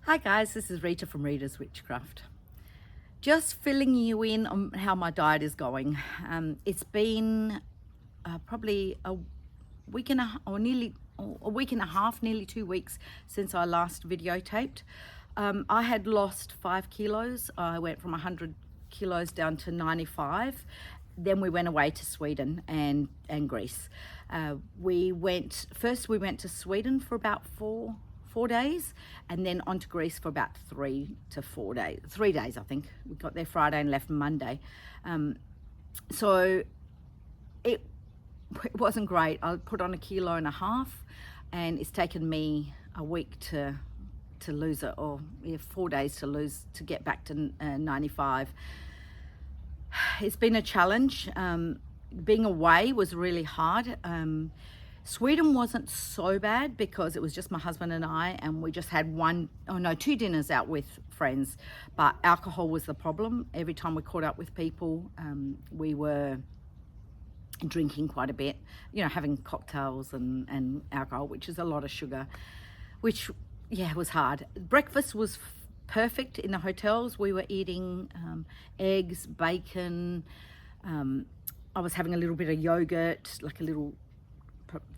Hi guys, this is Rita from Rita's Witchcraft. Just filling you in on how my diet is going. It's been probably a week and a week and a half, nearly 2 weeks since I last videotaped. I had lost 5 kilos. I went from 100 kilos down to 95. Then we went away to Sweden and Greece. We went to Sweden for about four days, and then on to Greece for about 3 days, I think. We got there Friday and left Monday. So it wasn't great. I put on 1.5 kilos, and it's taken me a week to lose it, or 4 days to get back to 95. It's been a challenge. Being away was really hard. Sweden wasn't so bad because it was just my husband and I, and we just had 2 dinners out with friends. But alcohol was the problem. Every time we caught up with people, we were drinking quite a bit, having cocktails and alcohol, which is a lot of sugar, which, was hard. Breakfast was perfect in the hotels. We were eating eggs, bacon. I was having a little bit of yogurt,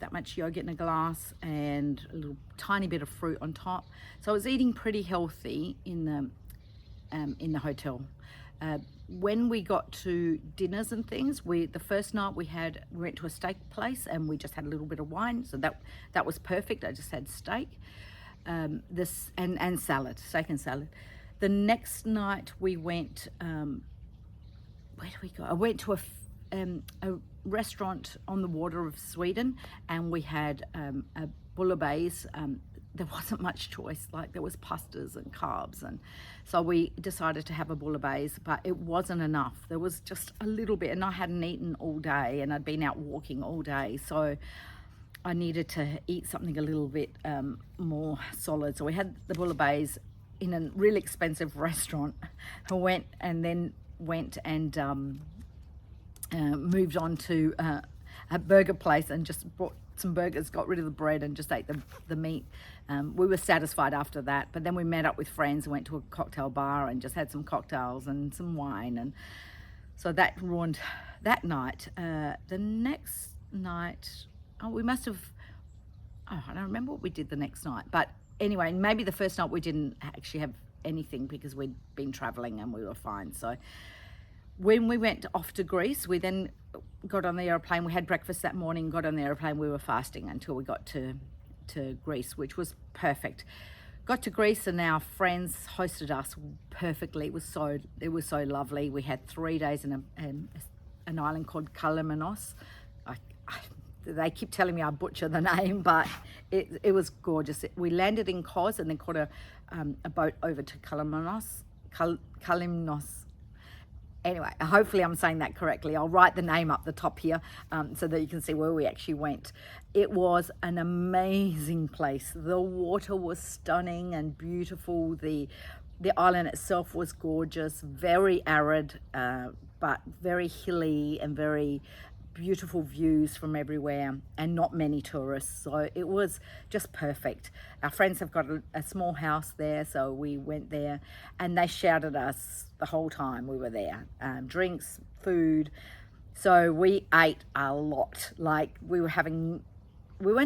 that much yogurt in a glass, and a little tiny bit of fruit on top. So I was eating pretty healthy in the hotel. When we got to dinners and things, the first night we went to a steak place and we just had a little bit of wine, so that was perfect. I just had steak, and salad, steak and salad. The next night we went. Where do we go? I went to a restaurant on the water of Sweden, and we had a bouillabaisse. There wasn't much choice, there was pastas and carbs, and so we decided to have a bouillabaisse, but it wasn't enough. There was just a little bit, and I hadn't eaten all day, and I'd been out walking all day, so I needed to eat something a little bit more solid. So we had the bouillabaisse in a really expensive restaurant. I went and moved on to a burger place and just bought some burgers, got rid of the bread, and just ate the meat. We were satisfied after that, but then we met up with friends and went to a cocktail bar and just had some cocktails and some wine, and so that ruined that night. The next night, we must have, I don't remember what we did the next night, but anyway, maybe the first night we didn't actually have anything because we'd been traveling and we were fine. So when we went off to Greece, we then got on the airplane. We had breakfast that morning, got on the airplane. We were fasting until we got to Greece, which was perfect. Got to Greece and our friends hosted us perfectly. It was so lovely. We had 3 days in an island called Kalymnos. They keep telling me I butcher the name, but it was gorgeous. We landed in Kos and then caught a boat over to Kalymnos. Anyway, hopefully I'm saying that correctly. I'll write the name up the top here so that you can see where we actually went. It was an amazing place. The water was stunning and beautiful. The island itself was gorgeous, very arid, but very hilly and very beautiful views from everywhere, and not many tourists, so it was just perfect. Our friends have got a small house there, so we went there and they shouted us the whole time we were there, drinks, food. So we ate a lot. We weren't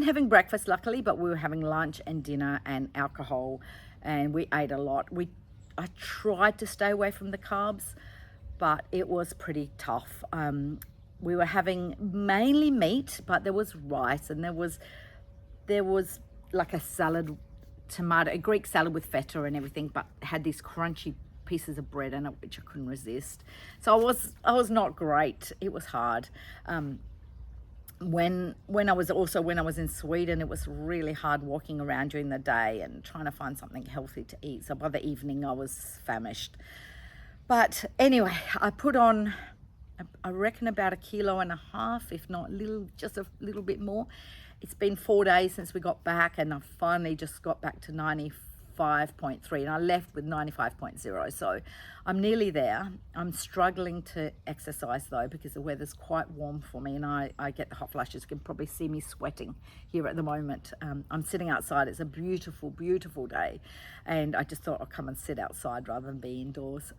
having breakfast luckily, but we were having lunch and dinner and alcohol, and we ate a lot. I tried to stay away from the carbs, but it was pretty tough. We were having mainly meat, but there was rice, and there was like a salad, a Greek salad with feta and everything, but had these crunchy pieces of bread in it, which I couldn't resist. So I was not great. It was hard. When I was in Sweden, it was really hard walking around during the day and trying to find something healthy to eat. So by the evening, I was famished. But anyway, I put on, I reckon, about 1.5 kilos, if not just a little bit more. It's been 4 days since we got back, and I finally just got back to 95.3 and I left with 95.0, so I'm nearly there. I'm struggling to exercise though because the weather's quite warm for me, and I get the hot flushes. You can probably see me sweating here at the moment. I'm sitting outside. It's a beautiful, beautiful day, and I just thought I'll come and sit outside rather than be indoors.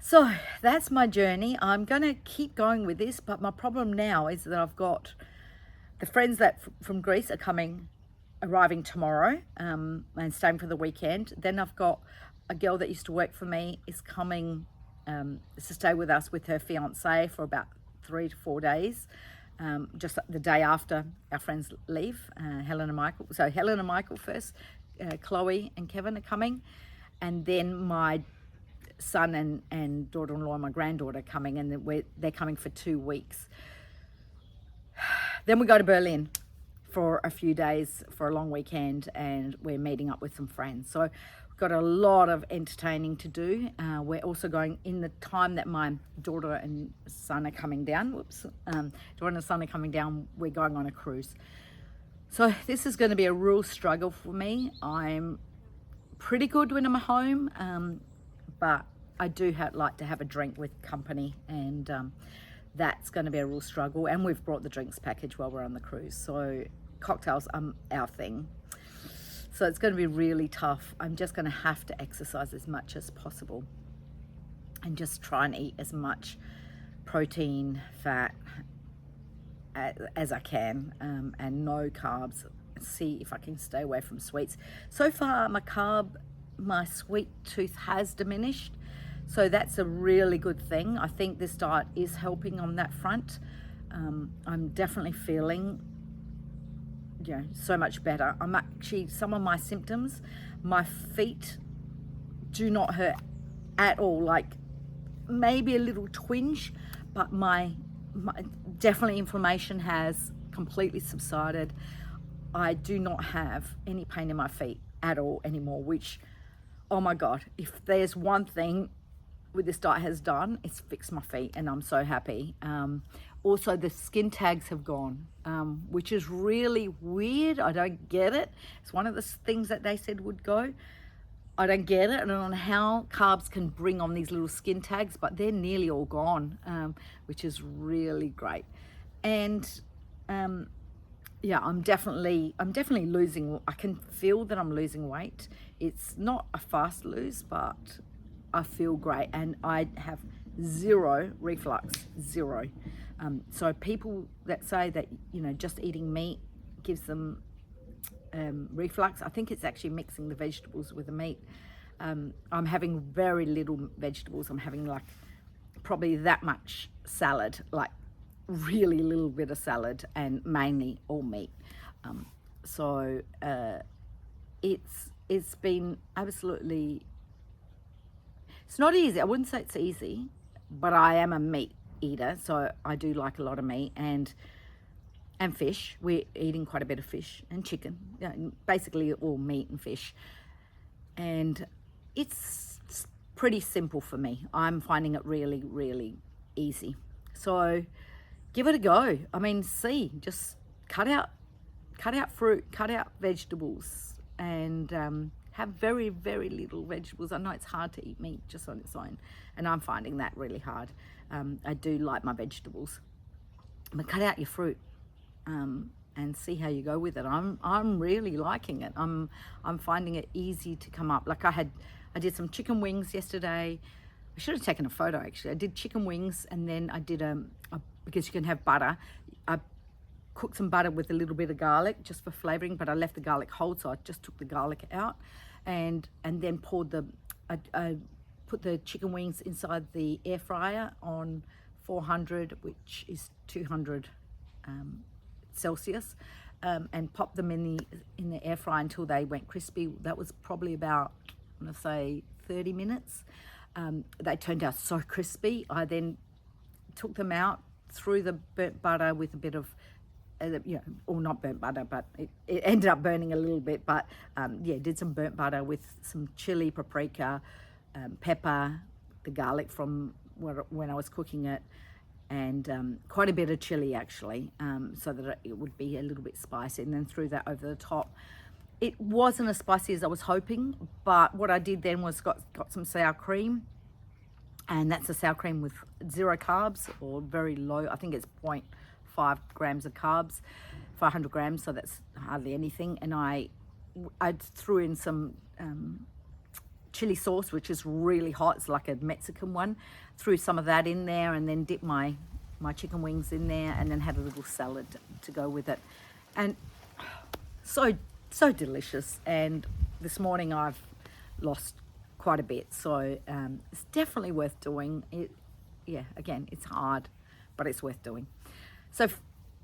So that's my journey. I'm going to keep going with this, but my problem now is that I've got the friends that from Greece are arriving tomorrow and staying for the weekend. Then I've got a girl that used to work for me is coming to stay with us with her fiance for about 3 to 4 days, just the day after our friends leave, Helen and Michael. So Helen and Michael first, Chloe and Kevin are coming, and then my son and daughter-in-law and my granddaughter coming, and they're coming for 2 weeks. Then we go to Berlin for a few days for a long weekend, and we're meeting up with some friends. So we've got a lot of entertaining to do. We're also going in the time that my daughter and son are coming down. Daughter and son are coming down. We're going on a cruise. So this is going to be a real struggle for me. I'm pretty good when I'm at home, but I do like to have a drink with company, and that's going to be a real struggle. And we've brought the drinks package while we're on the cruise, so cocktails are our thing. So it's going to be really tough. I'm just going to have to exercise as much as possible and just try and eat as much protein, fat as I can, and no carbs. See if I can stay away from sweets. So far my sweet tooth has diminished, so that's a really good thing. I think this diet is helping on that front. I'm definitely feeling so much better. I'm actually, some of my symptoms, my feet do not hurt at all, like maybe a little twinge, but my definitely inflammation has completely subsided. I do not have any pain in my feet at all anymore, which, oh my God, if there's one thing with this diet has done, it's fixed my feet, and I'm so happy. Also, the skin tags have gone, which is really weird. I don't get it. It's one of the things that they said would go. I don't get it. I don't know how carbs can bring on these little skin tags, but they're nearly all gone, which is really great. And yeah, I'm definitely losing. I can feel that I'm losing weight. It's not a fast lose, but I feel great, and I have zero reflux, zero. So people that say that just eating meat gives them reflux, I think it's actually mixing the vegetables with the meat. I'm having very little vegetables. I'm having like probably that much salad, like really little bit of salad, and mainly all meat. So it's been absolutely, it's not easy. I wouldn't say it's easy, but I am a meat eater, so I do like a lot of meat and fish. We're eating quite a bit of fish and chicken, basically all meat and fish. And it's pretty simple for me. I'm finding it really, really easy. So give it a go. I mean, just cut out fruit, cut out vegetables, and have very, very little vegetables. I know it's hard to eat meat just on its own, and I'm finding that really hard. I do like my vegetables, but cut out your fruit, and see how you go with it. I'm really liking it. I'm finding it easy to come up. Like I did some chicken wings yesterday. I should have taken a photo actually. I did chicken wings, and then I did because you can have butter. I cooked some butter with a little bit of garlic just for flavoring, but I left the garlic whole, so I just took the garlic out, and then poured I put the chicken wings inside the air fryer on 400, which is 200 Celsius, and popped them in the air fryer until they went crispy. That was probably about, I'm gonna say, 30 minutes. They turned out so crispy. I then took them out, threw the burnt butter with a bit of, or not burnt butter, but it ended up burning a little bit. But did some burnt butter with some chili, paprika, pepper, the garlic from when I was cooking it, and quite a bit of chili actually, so that it would be a little bit spicy, and then threw that over the top. It wasn't as spicy as I was hoping, but what I did then was got some sour cream, and that's a sour cream with 0 carbs, or very low. I think it's 0.5 grams of carbs for 100 grams, so that's hardly anything. And I threw in some chili sauce, which is really hot. It's like a Mexican one. Threw some of that in there, and then dipped my chicken wings in there, and then had a little salad to go with it. And so delicious. And this morning I've lost quite a bit, so it's definitely worth doing it. Yeah, again, it's hard, but it's worth doing. So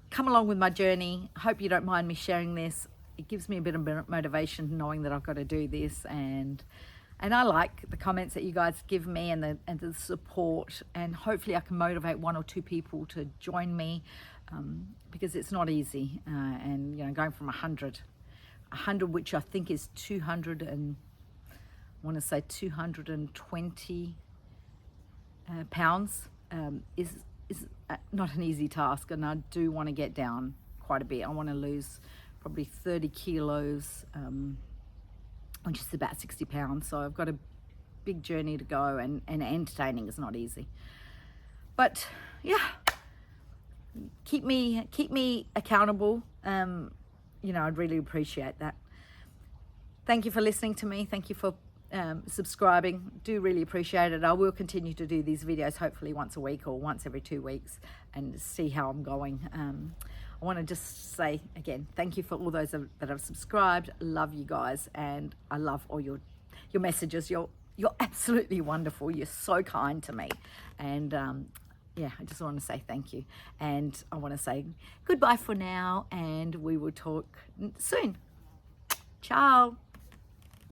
come along with my journey. Hope you don't mind me sharing this. It gives me a bit of motivation knowing that I've got to do this, and I like the comments that you guys give me, and the support, and hopefully I can motivate 1 or 2 people to join me, because it's not easy. And you know, going from 100, which I think is 220 pounds, is not an easy task, and I do want to get down quite a bit. I want to lose probably 30 kilos, which is about 60 pounds. So I've got a big journey to go, and entertaining is not easy. But yeah, keep me accountable. You know, I'd really appreciate that. Thank you for listening to me. Thank you for subscribing. Do really appreciate it. I will continue to do these videos, hopefully once a week or once every 2 weeks, and see how I'm going. I want to just say again, thank you for all those that have subscribed. Love you guys, and I love all your messages. You're absolutely wonderful. You're so kind to me, and yeah, I just want to say thank you, and I want to say goodbye for now, and we will talk soon. Ciao.